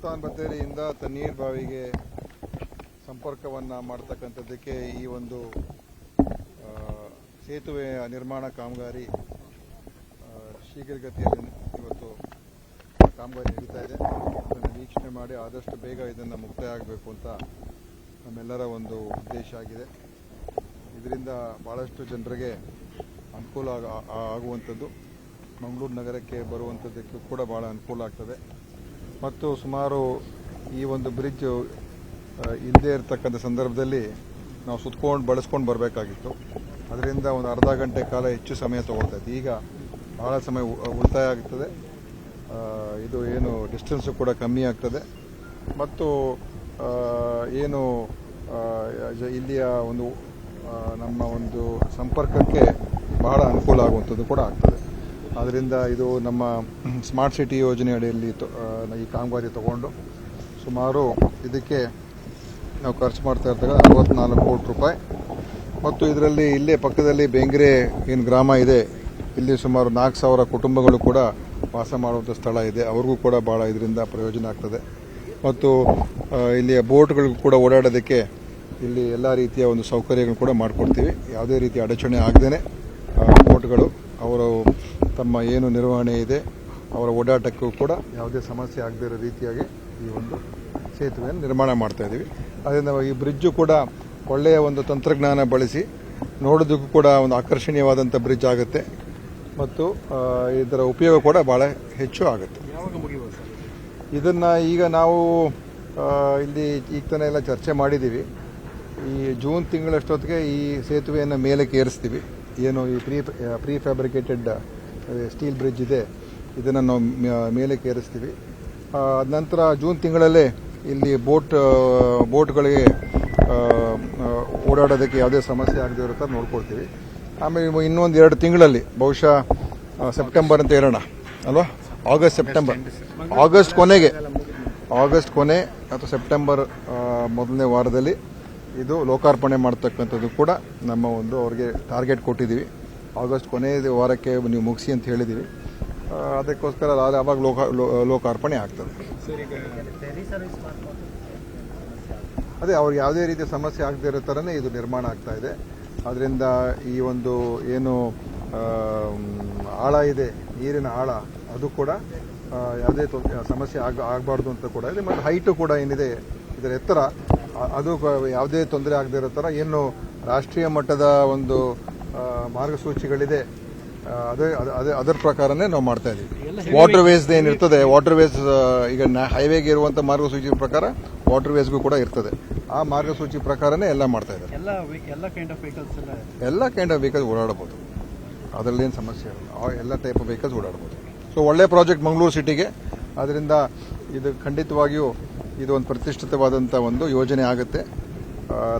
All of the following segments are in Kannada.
ಸುಲ್ತಾನ್ ಬತ್ತೇರಿಯಿಂದ ತಣ್ಣೀರ್ ಬಾವಿಗೆ ಸಂಪರ್ಕವನ್ನು ಮಾಡ್ತಕ್ಕಂಥದ್ದಕ್ಕೆ ಈ ಒಂದು ಸೇತುವೆ ನಿರ್ಮಾಣ ಕಾಮಗಾರಿ ಶೀಘ್ರಗತಿಯಲ್ಲಿ ಇವತ್ತು ಕಾಮಗಾರಿ ನಡೀತಾ ಇದೆ. ಅದನ್ನು ವೀಕ್ಷಣೆ ಮಾಡಿ ಆದಷ್ಟು ಬೇಗ ಇದನ್ನು ಮುಕ್ತಾಯ ಆಗಬೇಕು ಅಂತ ನಮ್ಮೆಲ್ಲರ ಒಂದು ಉದ್ದೇಶ ಆಗಿದೆ. ಇದರಿಂದ ಭಾಳಷ್ಟು ಜನರಿಗೆ ಅನುಕೂಲ ಆಗುವಂಥದ್ದು, ಮಂಗಳೂರು ನಗರಕ್ಕೆ ಬರುವಂಥದ್ದಕ್ಕೂ ಕೂಡ ಭಾಳ ಅನುಕೂಲ ಆಗ್ತದೆ. ಮತ್ತು ಸುಮಾರು ಈ ಒಂದು ಬ್ರಿಡ್ಜ್ ಇಲ್ಲದೇ ಇರತಕ್ಕಂಥ ಸಂದರ್ಭದಲ್ಲಿ ನಾವು ಸುತ್ಕೊಂಡು ಬಳಸ್ಕೊಂಡು ಬರಬೇಕಾಗಿತ್ತು. ಅದರಿಂದ ಒಂದು ಅರ್ಧ ಗಂಟೆ ಕಾಲ ಹೆಚ್ಚು ಸಮಯ ತಗೊಳ್ತಾ ಇತ್ತು. ಈಗ ಭಾಳ ಸಮಯ ಉಳಿತಾಯ ಆಗ್ತದೆ. ಇದು ಏನು ಡಿಸ್ಟೆನ್ಸು ಕೂಡ ಕಮ್ಮಿ ಆಗ್ತದೆ ಮತ್ತು ಏನು ಇಲ್ಲಿಯ ಒಂದು ನಮ್ಮ ಒಂದು ಸಂಪರ್ಕಕ್ಕೆ ಬಹಳ ಅನುಕೂಲ ಆಗುವಂಥದ್ದು ಕೂಡ ಆಗ್ತದೆ. ಆದ್ದರಿಂದ ಇದು ನಮ್ಮ ಸ್ಮಾರ್ಟ್ ಸಿಟಿ ಯೋಜನೆ ಅಡಿಯಲ್ಲಿ ಈ ಕಾಮಗಾರಿ ತಗೊಂಡು ಸುಮಾರು ಇದಕ್ಕೆ ನಾವು ಖರ್ಚು ಮಾಡ್ತಾ ಇರ್ತಕ್ಕ 64 ಕೋಟಿ ರೂಪಾಯಿ. ಮತ್ತು ಇದರಲ್ಲಿ ಇಲ್ಲೇ ಪಕ್ಕದಲ್ಲಿ ಬೆಂಗ್ರೆ ಏನು ಗ್ರಾಮ ಇದೆ, ಇಲ್ಲಿ ಸುಮಾರು 4,000 ಕುಟುಂಬಗಳು ಕೂಡ ವಾಸ ಮಾಡುವಂಥ ಸ್ಥಳ ಇದೆ. ಅವ್ರಿಗೂ ಕೂಡ ಭಾಳ ಇದರಿಂದ ಪ್ರಯೋಜನ ಆಗ್ತದೆ. ಮತ್ತು ಇಲ್ಲಿಯ ಬೋಟ್ಗಳಿಗೂ ಕೂಡ ಓಡಾಡೋದಕ್ಕೆ ಇಲ್ಲಿ ಎಲ್ಲ ರೀತಿಯ ಒಂದು ಸೌಕರ್ಯಗಳು ಕೂಡ ಮಾಡಿಕೊಡ್ತೀವಿ. ಯಾವುದೇ ರೀತಿಯ ಅಡಚಣೆ ಆಗದೇ ಬೋಟ್ಗಳು ಅವರು ತಮ್ಮ ಏನು ನಿರ್ವಹಣೆ ಇದೆ ಅವರ ಓಡಾಟಕ್ಕೂ ಕೂಡ ಯಾವುದೇ ಸಮಸ್ಯೆ ಆಗದೇ ಇರೋ ರೀತಿಯಾಗಿ ಈ ಒಂದು ಸೇತುವೆಯನ್ನು ನಿರ್ಮಾಣ ಮಾಡ್ತಾ ಇದ್ದೀವಿ. ಅದರಿಂದ ಈ ಬ್ರಿಡ್ಜು ಕೂಡ ಒಳ್ಳೆಯ ಒಂದು ತಂತ್ರಜ್ಞಾನ ಬಳಸಿ ನೋಡೋದಕ್ಕೂ ಕೂಡ ಒಂದು ಆಕರ್ಷಣೀಯವಾದಂಥ ಬ್ರಿಡ್ಜ್ ಆಗುತ್ತೆ ಮತ್ತು ಇದರ ಉಪಯೋಗ ಕೂಡ ಭಾಳ ಹೆಚ್ಚು ಆಗುತ್ತೆ. ಇದನ್ನು ಈಗ ನಾವು ಇಲ್ಲಿ ಈಗ ತಾನೇ ಎಲ್ಲ ಚರ್ಚೆ ಮಾಡಿದ್ದೀವಿ. ಈ ಜೂನ್ ತಿಂಗಳಷ್ಟೊತ್ತಿಗೆ ಈ ಸೇತುವೆಯನ್ನು ಮೇಲಕ್ಕೆ ಏರಿಸ್ತೀವಿ. ಏನು ಈ ಪ್ರೀ ಫ್ಯಾಬ್ರಿಕೇಟೆಡ್ ಸ್ಟೀಲ್ ಬ್ರಿಡ್ಜ್ ಇದೆ, ಇದನ್ನು ನಾವು ಮೇಲಕ್ಕೆ ಏರಿಸ್ತೀವಿ. ನಂತರ ಜೂನ್ ತಿಂಗಳಲ್ಲೇ ಇಲ್ಲಿ ಬೋಟ್ಗಳಿಗೆ ಓಡಾಡೋದಕ್ಕೆ ಯಾವುದೇ ಸಮಸ್ಯೆ ಆಗದೇ ಇರೋ ಥರ ನೋಡ್ಕೊಳ್ತೀವಿ. ಆಮೇಲೆ ಇನ್ನೊಂದು 2 ತಿಂಗಳಲ್ಲಿ ಬಹುಶಃ ಸೆಪ್ಟೆಂಬರ್ ಅಂತ ಇರೋಣ ಅಲ್ವಾ, ಆಗಸ್ಟ್ ಕೊನೆ ಅಥವಾ ಸೆಪ್ಟೆಂಬರ್ ಮೊದಲನೇ ವಾರದಲ್ಲಿ ಇದು ಲೋಕಾರ್ಪಣೆ ಮಾಡ್ತಕ್ಕಂಥದ್ದು ಕೂಡ ನಮ್ಮ ಒಂದು ಅವ್ರಿಗೆ ಟಾರ್ಗೆಟ್ ಕೊಟ್ಟಿದ್ದೀವಿ. ಆಗಸ್ಟ್ ಕೊನೆಯ ವಾರಕ್ಕೆ ನೀವು ಮುಗಿಸಿ ಅಂತ ಹೇಳಿದ್ದೀವಿ. ಅದಕ್ಕೋಸ್ಕರ ಆವಾಗ ಲೋಕಾರ್ಪಣೆ ಆಗ್ತದೆ. ಅದೇ ಅವ್ರಿಗೆ ಯಾವುದೇ ರೀತಿಯ ಸಮಸ್ಯೆ ಆಗದೇ ಇರೋ ಥರನೇ ಇದು ನಿರ್ಮಾಣ ಆಗ್ತಾ ಇದೆ. ಅದರಿಂದ ಈ ಒಂದು ಏನು ಆಳ ಇದೆ, ನೀರಿನ ಆಳ, ಅದು ಕೂಡ ಯಾವುದೇ ಸಮಸ್ಯೆ ಆಗಬಾರ್ದು ಅಂತ ಕೂಡ ಇದೆ. ಮತ್ತು ಹೈಟು ಕೂಡ ಏನಿದೆ, ಇದರ ಎತ್ತರ, ಅದು ಯಾವುದೇ ತೊಂದರೆ ಆಗದೇ ಇರೋ ಥರ ಏನು ರಾಷ್ಟ್ರೀಯ ಮಟ್ಟದ ಒಂದು ಮಾರ್ಗಸೂಚಿಗಳಿದೆ ಅದರ ಪ್ರಕಾರನೇ ನಾವು ಮಾಡ್ತಾ ಇದ್ದೀವಿ. ವಾಟರ್ ವೇಸ್ ಏನಿರ್ತದೆ, ವಾಟರ್ ವೇಸ್ ಈಗ ಹೈವೇಗೆ ಇರುವಂಥ ಮಾರ್ಗಸೂಚಿ ಪ್ರಕಾರ ವಾಟರ್ ವೇಸ್ಗೂ ಕೂಡ ಇರ್ತದೆ. ಆ ಮಾರ್ಗಸೂಚಿ ಪ್ರಕಾರನೇ ಎಲ್ಲ ಮಾಡ್ತಾ ಇದ್ದಾರೆ. ಎಲ್ಲ ಕೈಂಡ್ ಆಫ್ ವೆಹಿಕಲ್ಸ್ ಓಡಾಡಬಹುದು, ಅದರಲ್ಲಿ ಏನು ಸಮಸ್ಯೆ ಇಲ್ಲ. ಎಲ್ಲ ಟೈಪ್ ಆಫ್ ವೆಹಿಕಲ್ಸ್ ಓಡಾಡಬಹುದು. ಸೊ ಒಳ್ಳೆ ಪ್ರಾಜೆಕ್ಟ್ ಮಂಗಳೂರು ಸಿಟಿಗೆ. ಅದರಿಂದ ಇದು ಖಂಡಿತವಾಗಿಯೂ ಇದು ಒಂದು ಪ್ರತಿಷ್ಠಿತವಾದಂಥ ಒಂದು ಯೋಜನೆ ಆಗುತ್ತೆ.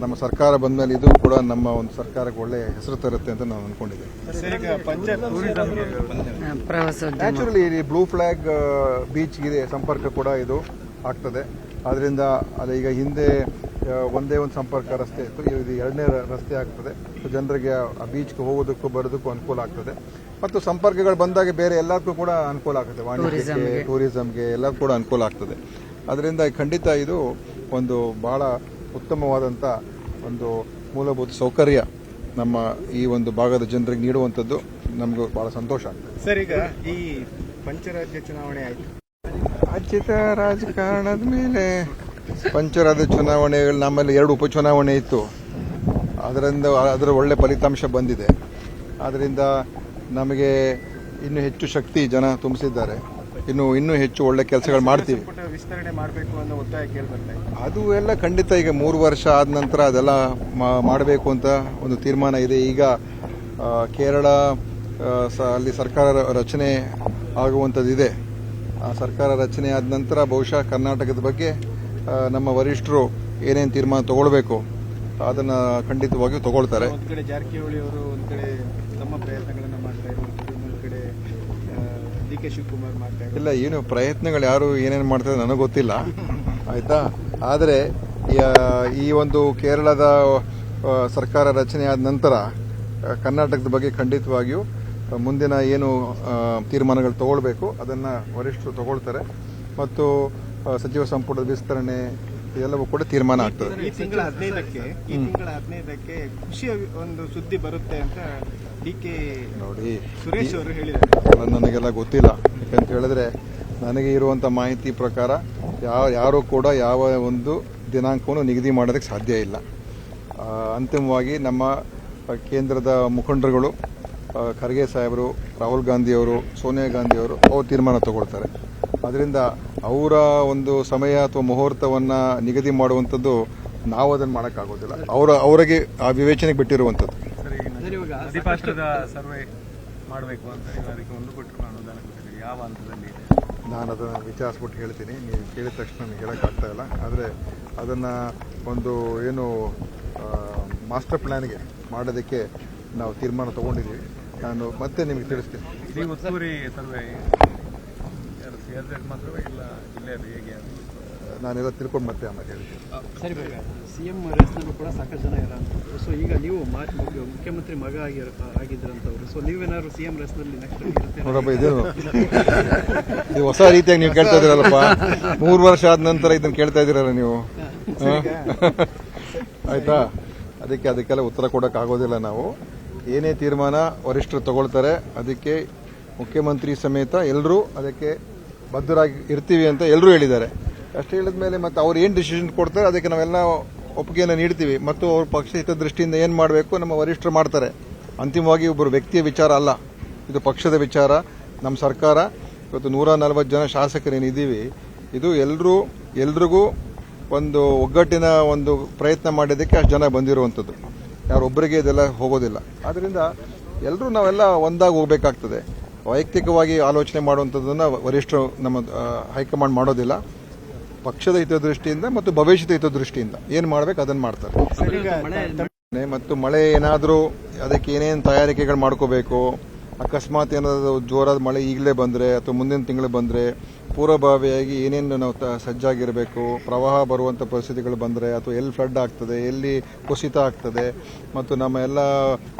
ನಮ್ಮ ಸರ್ಕಾರ ಬಂದ ಮೇಲೆ ಇದು ಕೂಡ ನಮ್ಮ ಒಂದು ಸರ್ಕಾರಕ್ಕೆ ಒಳ್ಳೆ ಹೆಸರು ತರುತ್ತೆ ಅಂತ ನಾನು ಅನ್ಕೊಂಡಿದ್ದೇನೆ. ನ್ಯಾಚುರಲಿ ಈ ಬ್ಲೂ ಫ್ಲಾಗ್ ಬೀಚ್ ಇದೆ ಸಂಪರ್ಕ ಕೂಡ ಇದು ಆಗ್ತದೆ. ಅದರಿಂದ ಅದು ಈಗ ಹಿಂದೆ ಒಂದೇ ಒಂದು ಸಂಪರ್ಕ ರಸ್ತೆ ಇತ್ತು, ಇದು 2ನೇ ರಸ್ತೆ ಆಗ್ತದೆ. ಜನರಿಗೆ ಆ ಬೀಚ್ಗೆ ಹೋಗೋದಕ್ಕೂ ಬರೋದಕ್ಕೂ ಅನುಕೂಲ ಆಗ್ತದೆ. ಮತ್ತು ಸಂಪರ್ಕಗಳು ಬಂದಾಗ ಬೇರೆ ಎಲ್ಲದಕ್ಕೂ ಕೂಡ ಅನುಕೂಲ ಆಗ್ತದೆ, ವಾಣಿಜ್ಯಕ್ಕೆ, ಟೂರಿಸಂಗೆ ಎಲ್ಲದಕ್ಕೂ ಕೂಡ ಅನುಕೂಲ ಆಗ್ತದೆ. ಅದರಿಂದ ಖಂಡಿತ ಇದು ಒಂದು ಬಹಳ ಉತ್ತಮವಾದಂಥ ಒಂದು ಮೂಲಭೂತ ಸೌಕರ್ಯ ನಮ್ಮ ಈ ಒಂದು ಭಾಗದ ಜನರಿಗೆ ನೀಡುವಂಥದ್ದು ನಮಗೂ ಬಹಳ ಸಂತೋಷ ಆಗ್ತದೆ. ಸರ್, ಈಗ ಈ ಪಂಚರಾಜ್ಯ ಚುನಾವಣೆ ಆಯಿತು. ರಾಜ್ಯದ ರಾಜಕಾರಣದ ಮೇಲೆ ಪಂಚರಾಜ್ಯ ಚುನಾವಣೆಗಳು, ನಮ್ಮಲ್ಲಿ 2 ಉಪಚುನಾವಣೆ ಇತ್ತು. ಅದರ ಒಳ್ಳೆ ಫಲಿತಾಂಶ ಬಂದಿದೆ. ಆದ್ದರಿಂದ ನಮಗೆ ಇನ್ನೂ ಹೆಚ್ಚು ಶಕ್ತಿ ಜನ ತುಂಬಿಸಿದ್ದಾರೆ. ಇನ್ನೂ ಹೆಚ್ಚು ಒಳ್ಳೆ ಕೆಲಸಗಳು ಮಾಡ್ತೀವಿ. ವಿಸ್ತರಣೆ ಮಾಡಬೇಕು ಅನ್ನೋ ಒತ್ತಾಯ ಕೇಳ್ಬರ್ತಾ ಇದೆ. ಅದು ಎಲ್ಲ ಖಂಡಿತ ಈಗ 3 ವರ್ಷ ಆದ ನಂತರ ಅದೆಲ್ಲ ಮಾಡಬೇಕು ಅಂತ ಒಂದು ತೀರ್ಮಾನ ಇದೆ. ಈಗ ಕೇರಳ ಅಲ್ಲಿ ಸರ್ಕಾರ ರಚನೆ ಆಗುವಂಥದ್ದಿದೆ. ಆ ಸರ್ಕಾರ ರಚನೆ ಆದ ನಂತರ ಬಹುಶಃ ಕರ್ನಾಟಕದ ಬಗ್ಗೆ ನಮ್ಮ ವರಿಷ್ಠರು ಏನೇನು ತೀರ್ಮಾನ ತಗೊಳ್ಬೇಕು ಅದನ್ನು ಖಂಡಿತವಾಗಿಯೂ ತಗೊಳ್ತಾರೆ. ಒಂದು ಕಡೆ ಜಾರಕಿಹೊಳಿ ಅವರು ಒಂದು ಕಡೆ ತಮ್ಮ ಪ್ರಯತ್ನಗಳನ್ನು ಮಾಡ್ತಾ ಇರುವಂಥದ್ದು, ಇನ್ನೊಂದು ಕಡೆ DK ಶಿವಕುಮಾರ್ ಮಾಡ್ತಾ ಇದ್ದಾರೆ. ಇಲ್ಲ, ಏನು ಪ್ರಯತ್ನಗಳು ಯಾರು ಏನೇನು ಮಾಡ್ತಾರೆ ನನಗೆ ಗೊತ್ತಿಲ್ಲ, ಆಯ್ತಾ. ಆದರೆ ಈ ಒಂದು ಕೇರಳದ ಸರ್ಕಾರ ರಚನೆ ಆದ ನಂತರ ಕರ್ನಾಟಕದ ಬಗ್ಗೆ ಖಂಡಿತವಾಗಿಯೂ ಮುಂದಿನ ಏನು ತೀರ್ಮಾನಗಳು ತಗೊಳ್ಬೇಕು ಅದನ್ನು ವರಿಷ್ಠರು ತಗೊಳ್ತಾರೆ. ಮತ್ತು ಸಚಿವ ಸಂಪುಟದ ವಿಸ್ತರಣೆ ಇದೆಲ್ಲವೂ ಕೂಡ ತೀರ್ಮಾನ ಆಗ್ತದೆ. ಈ ತಿಂಗಳ 15ಕ್ಕೆ ಖುಷಿಯ ಒಂದು ಸುದ್ದಿ ಬರುತ್ತೆ ಅಂತ ಡಿ.ಕೆ. ನೋಡಿ ಸುರೇಶ್ ಅವರು ಹೇಳಿದ್ದಾರೆ. ನನಗೆಲ್ಲ ಗೊತ್ತಿಲ್ಲ, ಯಾಕಂತ ಹೇಳಿದ್ರೆ ನನಗೆ ಇರುವಂಥ ಮಾಹಿತಿ ಪ್ರಕಾರ ಯಾರೂ ಕೂಡ ಯಾವ ಒಂದು ದಿನಾಂಕವನ್ನು ನಿಗದಿ ಮಾಡೋದಕ್ಕೆ ಸಾಧ್ಯ ಇಲ್ಲ. ಅಂತಿಮವಾಗಿ ನಮ್ಮ ಕೇಂದ್ರದ ಮುಖಂಡರುಗಳು ಖರ್ಗೆ ಸಾಹೇಬರು, ರಾಹುಲ್ ಗಾಂಧಿಯವರು, ಸೋನಿಯಾ ಗಾಂಧಿಯವರು ಅವ್ರು ತೀರ್ಮಾನ ತಗೊಳ್ತಾರೆ. ಅದರಿಂದ ಅವರ ಒಂದು ಸಮಯ ಅಥವಾ ಮುಹೂರ್ತವನ್ನು ನಿಗದಿ ಮಾಡುವಂಥದ್ದು ನಾವು ಅದನ್ನು ಮಾಡೋಕ್ಕಾಗೋದಿಲ್ಲ. ಅವರಿಗೆ ಆ ವಿವೇಚನೆಗೆ ಬಿಟ್ಟಿರುವಂಥದ್ದು. ಸರ್ವೆ ಮಾಡಬೇಕು ಅಂತ ಅದಕ್ಕೆ ಒಂದು ಕೊಟ್ಟರು ಅನುದಾನ ಕೊಟ್ಟಿದ್ದೀವಿ, ಯಾವ ಹಂತದಲ್ಲಿ ಇದೆ? ನಾನು ಅದನ್ನು ವಿಚಾರಿಸ್ಬಿಟ್ಟು ಹೇಳ್ತೀನಿ. ನೀವು ಕೇಳಿದ ತಕ್ಷಣ ನನಗೆ ಹೇಳೋಕ್ಕಾಗ್ತಾ ಇಲ್ಲ. ಆದರೆ ಅದನ್ನು ಒಂದು ಏನು ಮಾಸ್ಟರ್ ಪ್ಲ್ಯಾನ್ಗೆ ಮಾಡೋದಕ್ಕೆ ನಾವು ತೀರ್ಮಾನ ತೊಗೊಂಡಿದ್ದೀವಿ. ನಾನು ಮತ್ತೆ ನಿಮಗೆ ತಿಳಿಸ್ತೀನಿ. ಈ ಒತ್ತುವರಿ ಸರ್ವೆ ಮಾತ್ರವೇ ಇಲ್ಲ ಜಿಲ್ಲೆಯಲ್ಲಿ ಹೇಗೆ? ನಾನೆಲ್ಲ ತಿಳ್ಕೊಂಡು ಮತ್ತೆ ಆಮೇಲೆ ಹೇಳ್ತೀನಿ. ಸರಿ, ಸಿಎಂ ರೇಸ್ನಲ್ಲೂ ಕೂಡ ಸಾಕಷ್ಟು ಜನ ಇರೋಂಥವ್ರು. ಸೊ ಈಗ ನೀವು ಮುಖ್ಯಮಂತ್ರಿ ಮಗ ಆಗಿದ್ರಂಥವ್ರು. ಸೊ ನೀವೇನಾದ್ರು ಸಿಎಂ ರೇಸ್ನಲ್ಲಿ ನೆಕ್ಸ್ಟ್ ನೋಡಪ್ಪ, ಇದು ಹೊಸ ರೀತಿಯಾಗಿ ನೀವು ಕೇಳ್ತಾ ಇದ್ದೀರಲ್ಲಪ್ಪ. 3 ವರ್ಷ ಆದ ನಂತರ ಇದನ್ನು ಕೇಳ್ತಾ ಇದ್ದೀರಲ್ಲ ನೀವು. ಆಯ್ತಾ? ಅದಕ್ಕೆಲ್ಲ ಉತ್ತರ ಕೊಡೋಕ್ಕಾಗೋದಿಲ್ಲ. ನಾವು ಏನೇ ತೀರ್ಮಾನ ವರಿಷ್ಠರು ತಗೊಳ್ತಾರೆ ಅದಕ್ಕೆ ಮುಖ್ಯಮಂತ್ರಿ ಸಮೇತ ಎಲ್ಲರೂ ಅದಕ್ಕೆ ಬದ್ಧರಾಗಿ ಇರ್ತೀವಿ ಅಂತ ಎಲ್ಲರೂ ಹೇಳಿದ್ದಾರೆ. ಅಷ್ಟು ಹೇಳಿದ ಮೇಲೆ ಮತ್ತೆ ಅವ್ರು ಏನು ಡಿಸಿಷನ್ ಕೊಡ್ತಾರೆ ಅದಕ್ಕೆ ನಾವೆಲ್ಲ ಒಪ್ಪಿಗೆಯನ್ನು ನೀಡ್ತೀವಿ. ಮತ್ತು ಅವ್ರ ಪಕ್ಷ ಹಿತದೃಷ್ಟಿಯಿಂದ ಏನು ಮಾಡಬೇಕು ನಮ್ಮ ವರಿಷ್ಠರು ಮಾಡ್ತಾರೆ. ಅಂತಿಮವಾಗಿ ಒಬ್ಬರು ವ್ಯಕ್ತಿಯ ವಿಚಾರ ಅಲ್ಲ, ಇದು ಪಕ್ಷದ ವಿಚಾರ. ನಮ್ಮ ಸರ್ಕಾರ ಇವತ್ತು 140 ಜನ ಶಾಸಕರೇನಿದ್ದೀವಿ, ಇದು ಎಲ್ರಿಗೂ ಒಂದು ಒಗ್ಗಟ್ಟಿನ ಒಂದು ಪ್ರಯತ್ನ ಮಾಡಿದ್ದಕ್ಕೆ ಅಷ್ಟು ಜನ ಬಂದಿರುವಂಥದ್ದು. ಯಾರೊಬ್ಬರಿಗೆ ಇದೆಲ್ಲ ಹೋಗೋದಿಲ್ಲ. ಆದ್ದರಿಂದ ನಾವೆಲ್ಲ ಒಂದಾಗಿ ಹೋಗಬೇಕಾಗ್ತದೆ. ವೈಯಕ್ತಿಕವಾಗಿ ಆಲೋಚನೆ ಮಾಡುವಂಥದ್ದನ್ನು ವರಿಷ್ಠರು ನಮ್ಮ ಹೈಕಮಾಂಡ್ ಮಾಡೋದಿಲ್ಲ. ಪಕ್ಷದ ಹಿತದೃಷ್ಟಿಯಿಂದ ಮತ್ತು ಭವಿಷ್ಯದ ಹಿತದೃಷ್ಟಿಯಿಂದ ಏನು ಮಾಡಬೇಕು ಅದನ್ನು ಮಾಡ್ತಾರೆ. ಮತ್ತು ಮಳೆ ಏನಾದರೂ ಅದಕ್ಕೆ ಏನೇನು ತಯಾರಿಕೆಗಳು ಮಾಡ್ಕೋಬೇಕು, ಅಕಸ್ಮಾತ್ ಏನಾದರೂ ಜೋರಾದ ಮಳೆ ಈಗಲೇ ಬಂದರೆ ಅಥವಾ ಮುಂದಿನ ತಿಂಗಳು ಬಂದರೆ ಪೂರ್ವಭಾವಿಯಾಗಿ ಏನೇನು ನಾವು ಸಜ್ಜಾಗಿರಬೇಕು, ಪ್ರವಾಹ ಬರುವಂಥ ಪರಿಸ್ಥಿತಿಗಳು ಬಂದರೆ ಅಥವಾ ಎಲ್ಲಿ ಫ್ಲಡ್ ಆಗ್ತದೆ, ಎಲ್ಲಿ ಕುಸಿತ ಆಗ್ತದೆ, ಮತ್ತು ನಮ್ಮ ಎಲ್ಲ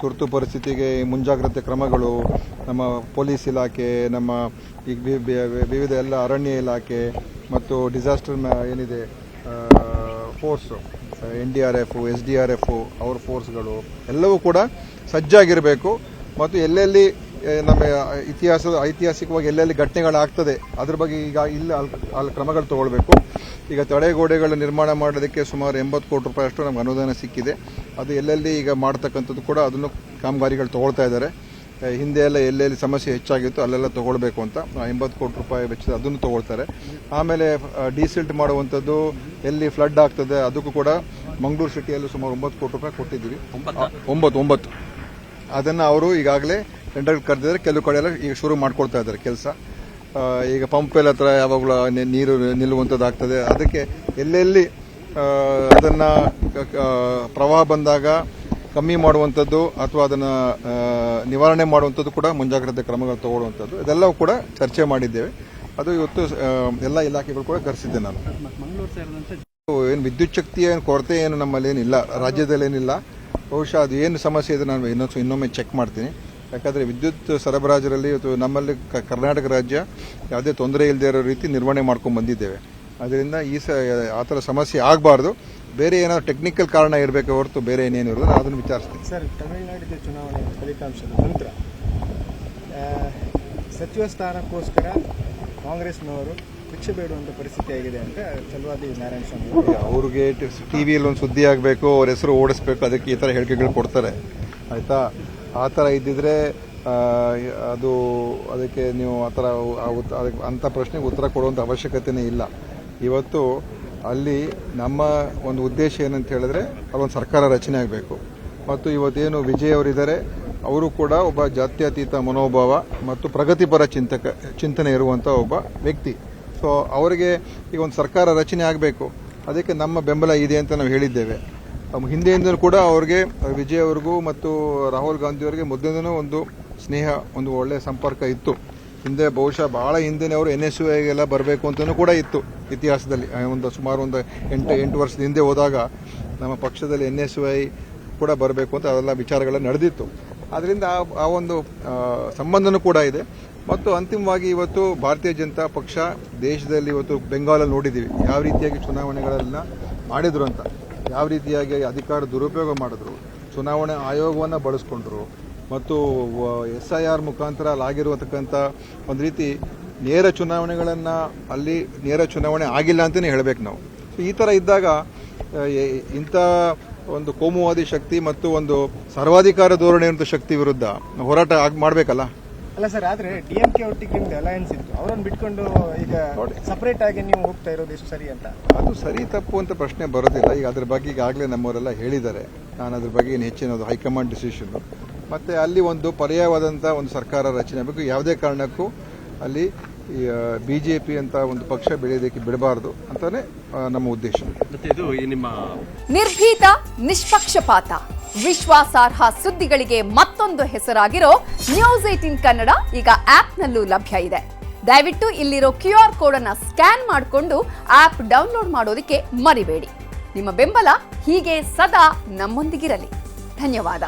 ತುರ್ತು ಪರಿಸ್ಥಿತಿಗೆ ಮುಂಜಾಗ್ರತೆ ಕ್ರಮಗಳು, ನಮ್ಮ ಪೊಲೀಸ್ ಇಲಾಖೆ, ನಮ್ಮ ಈಗ ವಿವಿಧ ಎಲ್ಲ ಅರಣ್ಯ ಇಲಾಖೆ ಮತ್ತು ಡಿಸಾಸ್ಟರ್ ಏನಿದೆ ಫೋರ್ಸು, NDRF, SDRF ಅವ್ರ ಫೋರ್ಸ್ಗಳು ಎಲ್ಲವೂ ಕೂಡ ಸಜ್ಜಾಗಿರಬೇಕು. ಮತ್ತು ಎಲ್ಲೆಲ್ಲಿ ನಮ್ಮ ಐತಿಹಾಸಿಕವಾಗಿ ಎಲ್ಲೆಲ್ಲಿ ಘಟನೆಗಳಾಗ್ತದೆ ಅದ್ರ ಬಗ್ಗೆ ಈಗ ಅಲ್ಲಿ ಕ್ರಮಗಳು ತಗೊಳ್ಬೇಕು. ಈಗ ತಡೆಗೋಡೆಗಳ ನಿರ್ಮಾಣ ಮಾಡೋದಕ್ಕೆ ಸುಮಾರು 80 ಕೋಟಿ ರೂಪಾಯಿ ಅಷ್ಟು ನಮ್ಗೆ ಅನುದಾನ ಸಿಕ್ಕಿದೆ. ಅದು ಎಲ್ಲೆಲ್ಲಿ ಈಗ ಮಾಡ್ತಕ್ಕಂಥದ್ದು ಕೂಡ ಅದನ್ನು ಕಾಮಗಾರಿಗಳು ತಗೊಳ್ತಾ ಇದ್ದಾರೆ. ಹಿಂದೆ ಎಲ್ಲ ಎಲ್ಲೆಲ್ಲಿ ಸಮಸ್ಯೆ ಹೆಚ್ಚಾಗಿತ್ತು ಅಲ್ಲೆಲ್ಲ ತಗೊಳ್ಬೇಕು ಅಂತ 80 ಕೋಟಿ ರೂಪಾಯಿ ವೆಚ್ಚದ ಅದನ್ನು ತಗೊಳ್ತಾರೆ. ಆಮೇಲೆ ಡಿಸಿಲ್ಟ್ ಮಾಡುವಂಥದ್ದು, ಎಲ್ಲಿ ಫ್ಲಡ್ ಆಗ್ತದೆ ಅದಕ್ಕೂ ಕೂಡ ಮಂಗಳೂರು ಸಿಟಿಯಲ್ಲಿ ಸುಮಾರು 9 ಕೋಟಿ ರೂಪಾಯಿ ಕೊಟ್ಟಿದ್ದೀವಿ. 9 ಅದನ್ನು ಅವರು ಈಗಾಗಲೇ ಟೆಂಡರ್ ಕರೆದಿದ್ದಾರೆ. ಕೆಲವು ಕಡೆ ಎಲ್ಲ ಈಗ ಶುರು ಮಾಡ್ಕೊಳ್ತಾ ಇದ್ದಾರೆ ಕೆಲಸ. ಈಗ ಪಂಪೆಲ್ ಹತ್ರ ಯಾವಾಗಲೂ ನೀರು ನಿಲ್ಲುವಂಥದ್ದಾಗ್ತದೆ. ಅದಕ್ಕೆ ಎಲ್ಲೆಲ್ಲಿ ಅದನ್ನು ಪ್ರವಾಹ ಬಂದಾಗ ಕಮ್ಮಿ ಮಾಡುವಂಥದ್ದು ಅಥವಾ ಅದನ್ನು ನಿವಾರಣೆ ಮಾಡುವಂಥದ್ದು ಕೂಡ ಮುಂಜಾಗ್ರತೆ ಕ್ರಮಗಳು ತಗೊಳ್ಳುವಂಥದ್ದು ಇದೆಲ್ಲವೂ ಕೂಡ ಚರ್ಚೆ ಮಾಡಿದ್ದೇವೆ. ಅದು ಇವತ್ತು ಎಲ್ಲ ಇಲಾಖೆಗಳು ಕೂಡ ಕರೆಸಿದ್ದೆ ನಾನು. ಏನು ವಿದ್ಯುತ್ ಶಕ್ತಿಯ ಕೊರತೆ ಏನು ನಮ್ಮಲ್ಲಿ ಏನಿಲ್ಲ, ರಾಜ್ಯದಲ್ಲೇನಿಲ್ಲ. ಬಹುಶಃ ಅದು ಏನು ಸಮಸ್ಯೆ ಇದೆ ನಾನು ಇನ್ನೊಮ್ಮೆ ಚೆಕ್ ಮಾಡ್ತೀನಿ. ಯಾಕಂದರೆ ವಿದ್ಯುತ್ ಸರಬರಾಜರಲ್ಲಿ ಇವತ್ತು ನಮ್ಮಲ್ಲಿ ಕರ್ನಾಟಕ ರಾಜ್ಯ ಯಾವುದೇ ತೊಂದರೆ ಇಲ್ಲದೆ ಇರೋ ರೀತಿ ನಿರ್ವಹಣೆ ಮಾಡ್ಕೊಂಡು ಬಂದಿದ್ದೇವೆ. ಅದರಿಂದ ಆ ಥರ ಸಮಸ್ಯೆ ಆಗಬಾರ್ದು. ಬೇರೆ ಏನಾದ್ರು ಟೆಕ್ನಿಕಲ್ ಕಾರಣ ಇರಬೇಕು ಹೊರತು ಬೇರೆ ಏನೇನು ಇರೋದು ನಾನು ಅದನ್ನು ವಿಚಾರಿಸ್ತೀನಿ. ಸರ್, ತಮಿಳುನಾಡಿನ ಚುನಾವಣೆ ಫಲಿತಾಂಶದ ನಂತರ ಸಚಿವ ಸ್ಥಾನಕ್ಕೋಸ್ಕರ ಕಾಂಗ್ರೆಸ್ನವರು ಭಿಕ್ಷೆ ಬೇಡುವಂಥ ಪರಿಸ್ಥಿತಿ ಆಗಿದೆ ಅಂತ ಚಲವಾದಿ ನಾರಾಯಣ ಸ್ವಾಮಿ ಅವ್ರಿಗೆ ಟಿವಿಯಲ್ಲಿ ಒಂದು ಸುದ್ದಿ ಆಗಬೇಕು, ಅವ್ರ ಹೆಸರು ಓಡಿಸ್ಬೇಕು, ಅದಕ್ಕೆ ಈ ಥರ ಹೇಳಿಕೆಗಳು ಕೊಡ್ತಾರೆ. ಆಯಿತಾ? ಆ ಥರ ಇದ್ದಿದ್ರೆ ಅದಕ್ಕೆ ನೀವು ಆ ಥರ ಅಂಥ ಪ್ರಶ್ನೆಗೆ ಉತ್ತರ ಕೊಡುವಂಥ ಅವಶ್ಯಕತೆಯೇ ಇಲ್ಲ. ಇವತ್ತು ಅಲ್ಲಿ ನಮ್ಮ ಒಂದು ಉದ್ದೇಶ ಏನಂತ ಹೇಳಿದ್ರೆ ಅಲ್ಲೊಂದು ಸರ್ಕಾರ ರಚನೆ ಆಗಬೇಕು. ಮತ್ತು ಇವತ್ತೇನು ವಿಜಯ್ ಅವರಿದ್ದಾರೆ, ಅವರು ಕೂಡ ಒಬ್ಬ ಜಾತ್ಯತೀತ ಮನೋಭಾವ ಮತ್ತು ಪ್ರಗತಿಪರ ಚಿಂತನೆ ಇರುವಂಥ ಒಬ್ಬ ವ್ಯಕ್ತಿ. ಸೊ ಅವರಿಗೆ ಈಗ ಒಂದು ಸರ್ಕಾರ ರಚನೆ ಆಗಬೇಕು. ಅದಕ್ಕೆ ನಮ್ಮ ಬೆಂಬಲ ಇದೆ ಅಂತ ನಾವು ಹೇಳಿದ್ದೇವೆ. ಹಿಂದೆಯಿಂದಲೂ ಕೂಡ ಅವ್ರಿಗೆ ವಿಜಯ್ ಅವ್ರಿಗೂ ಮತ್ತು ರಾಹುಲ್ ಗಾಂಧಿಯವರಿಗೆ ಮೊದಲಿಂದನೂ ಒಂದು ಸ್ನೇಹ, ಒಂದು ಒಳ್ಳೆಯ ಸಂಪರ್ಕ ಇತ್ತು. ಹಿಂದೆ ಬಹುಶಃ ಭಾಳ ಹಿಂದೆನೇ ಅವರು NSUIಗೆಲ್ಲ ಬರಬೇಕು ಅಂತಲೂ ಕೂಡ ಇತ್ತು ಇತಿಹಾಸದಲ್ಲಿ. ಸುಮಾರು 8 ವರ್ಷದ ಹಿಂದೆ ಹೋದಾಗ ನಮ್ಮ ಪಕ್ಷದಲ್ಲಿ NSUI ಕೂಡ ಬರಬೇಕು ಅಂತ ಅವೆಲ್ಲ ವಿಚಾರಗಳೆಲ್ಲ ನಡೆದಿತ್ತು. ಆದ್ದರಿಂದ ಆ ಒಂದು ಸಂಬಂಧನೂ ಕೂಡ ಇದೆ. ಮತ್ತು ಅಂತಿಮವಾಗಿ ಇವತ್ತು ಭಾರತೀಯ ಜನತಾ ಪಕ್ಷ ದೇಶದಲ್ಲಿ ಇವತ್ತು ಬೆಂಗಾಲಲ್ಲಿ ನೋಡಿದ್ದೀವಿ ಯಾವ ರೀತಿಯಾಗಿ ಚುನಾವಣೆಗಳನ್ನ ಮಾಡಿದ್ರು ಅಂತ, ಯಾವ ರೀತಿಯಾಗಿ ಅಧಿಕಾರ ದುರುಪಯೋಗ ಮಾಡಿದ್ರು, ಚುನಾವಣೆ ಆಯೋಗವನ್ನು ಬಳಸ್ಕೊಂಡ್ರು ಮತ್ತು SIR ಮುಖಾಂತರ ಆಗಿರುವತಕ್ಕಂಥ ಒಂದು ರೀತಿ ನೇರ ಚುನಾವಣೆಗಳನ್ನು ಅಲ್ಲಿ ನೇರ ಚುನಾವಣೆ ಆಗಿಲ್ಲ ಅಂತಲೇ ಹೇಳಬೇಕು ನಾವು. ಈ ಥರ ಇದ್ದಾಗ ಇಂಥ ಒಂದು ಕೋಮುವಾದಿ ಶಕ್ತಿ ಮತ್ತು ಒಂದು ಸರ್ವಾಧಿಕಾರ ಧೋರಣೆ ಇರುವಂಥ ಶಕ್ತಿ ವಿರುದ್ಧ ಹೋರಾಟ ಮಾಡಬೇಕಲ್ಲ. ಅಲ್ಲ ಸರ್, ಆದ್ರೆ DMK ಒಟ್ಟಿಗೆ ನಿಮ್ದು ಅಲಯನ್ಸ್ ಇತ್ತು, ಅವರನ್ನು ಬಿಟ್ಕೊಂಡು ಈಗ ಸಪರೇಟ್ ಆಗಿ ನೀವು ಹೋಗ್ತಾ ಇರೋದು ಎಷ್ಟು ಸರಿ ಅಂತ? ಅದು ಸರಿ ತಪ್ಪು ಅಂತ ಪ್ರಶ್ನೆ ಬರೋದಿಲ್ಲ. ಈಗ ಅದ್ರ ಬಗ್ಗೆ ಈಗಾಗಲೇ ನಮ್ಮವರೆಲ್ಲ ಹೇಳಿದ್ದಾರೆ. ನಾನು ಅದ್ರ ಬಗ್ಗೆ ಏನು ಹೆಚ್ಚಿನದು ಹೈಕಮಾಂಡ್ ಡಿಸಿಷನ್. ಮತ್ತೆ ಅಲ್ಲಿ ಒಂದು ಪರ್ಯಾಯವಾದಂಥ ಒಂದು ಸರ್ಕಾರ ರಚನೆ ಆಗಬೇಕು. ಯಾವುದೇ ಕಾರಣಕ್ಕೂ ಅಲ್ಲಿ BJP ಅಂತ ಒಂದು ಪಕ್ಷ ಬೆಳೆಯೋದಕ್ಕೆ ಬಿಡಬಾರ್ದು ಅಂತಾನೆ ನಮ್ಮ ಉದ್ದೇಶ. ನಿರ್ಭೀತ, ನಿಷ್ಪಕ್ಷಪಾತ, ವಿಶ್ವಾಸಾರ್ಹ ಸುದ್ದಿಗಳಿಗೆ ಮತ್ತೊಂದು ಹೆಸರಾಗಿರೋ News18 ಕನ್ನಡ ಈಗ ಆಪ್ನಲ್ಲೂ ಲಭ್ಯ ಇದೆ. ದಯವಿಟ್ಟು ಇಲ್ಲಿರೋ QR ಕೋಡ್ ಅನ್ನ ಸ್ಕ್ಯಾನ್ ಮಾಡಿಕೊಂಡು ಆಪ್ ಡೌನ್ಲೋಡ್ ಮಾಡೋದಕ್ಕೆ ಮರಿಬೇಡಿ. ನಿಮ್ಮ ಬೆಂಬಲ ಹೀಗೆ ಸದಾ ನಮ್ಮೊಂದಿಗಿರಲಿ. ಧನ್ಯವಾದ.